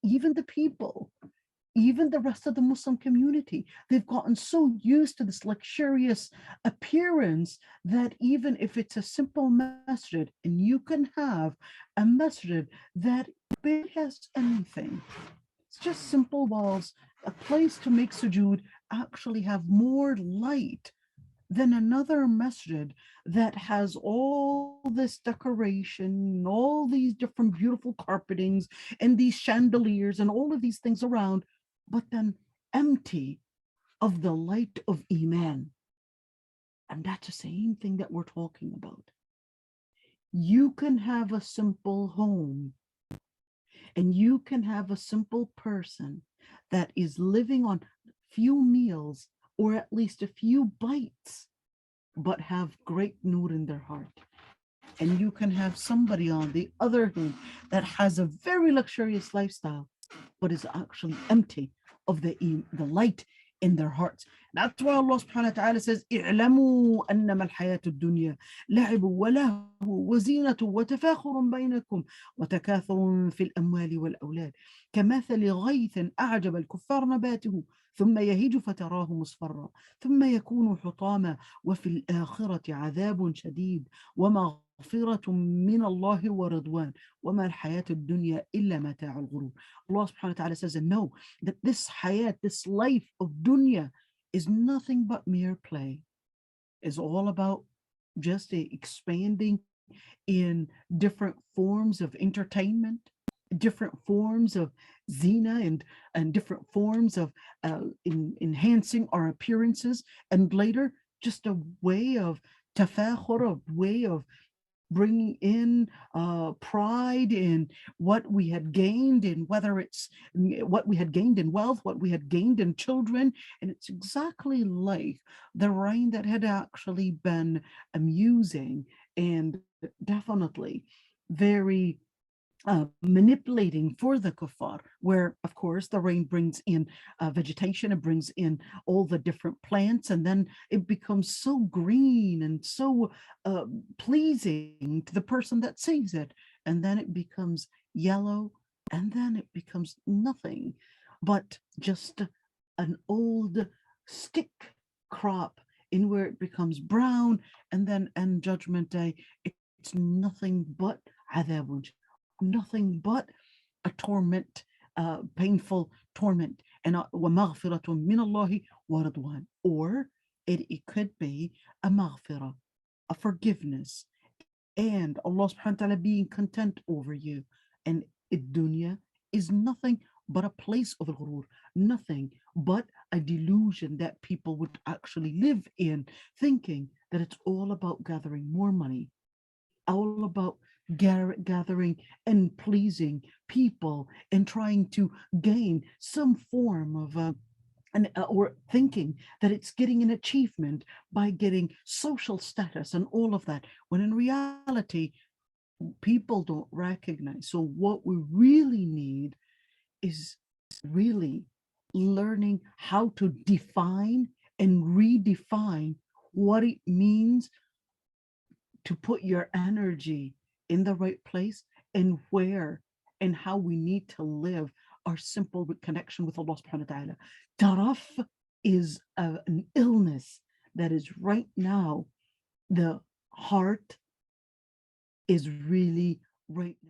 even the people, even the rest of the Muslim community, they've gotten so used to this luxurious appearance that even if it's a simple masjid, and you can have a masjid that barely has anything, it's just simple walls, a place to make sujood, actually have more light than another masjid that has all this decoration, all these different beautiful carpetings, and these chandeliers, and all of these things around, but then empty of the light of Iman. And that's the same thing that we're talking about. You can have a simple home, and you can have a simple person that is living on few meals or at least a few bites, but have great nur in their heart. And you can have somebody on the other hand that has a very luxurious lifestyle, but is actually empty of the light in their hearts. That's why Allah subhanahu wa ta'ala says, اعلموا أنما الحياة الدنيا لعب ولهو وزينة وتفاخر بينكم وتكاثر في الأموال والأولاد كمثل غيث أعجب الكفار نباته ثم يهيج فتراه مصفرا ثم يكون حطاما وفي الآخرة عذاب شديد ومغفرة من الله ورضوان وما الحياة الدنيا إلا متاع الغرور. Allah subhanahu wa ta'ala says, and know that this hayat, this life of dunya, is nothing but mere play. It's all about just expanding in different forms of entertainment, different forms of zina, and different forms of enhancing our appearances, and later just a way of tafakhur, a way of bringing in pride in what we had gained, in whether it's what we had gained in wealth, what we had gained in children. And it's exactly like the rain that had actually been amusing and definitely very manipulating for the kuffar, where of course the rain brings in vegetation, it brings in all the different plants, and then it becomes so green and so pleasing to the person that sees it, and then it becomes yellow, and then it becomes nothing but just an old stick crop, in where it becomes brown, and then on Judgment Day it's nothing but adabun, nothing but a torment, painful torment. And وَمَغْفِرَةٌ مِّنَ اللَّهِ وَرِضْوَانٌ. Or it could be a maghfirah, a forgiveness, and Allah subhanahu wa ta'ala being content over you. And dunya is nothing but a place of ghurur, nothing but a delusion that people would actually live in, thinking that it's all about gathering more money, all about gathering and pleasing people, and trying to gain some form of or thinking that it's getting an achievement by getting social status and all of that, when in reality people don't recognize. So what we really need is really learning how to define and redefine what it means to put your energy in the right place, and where and how we need to live our simple connection with Allah subhanahu wa ta'ala. Taraf is an illness that is right now, the heart is really right now.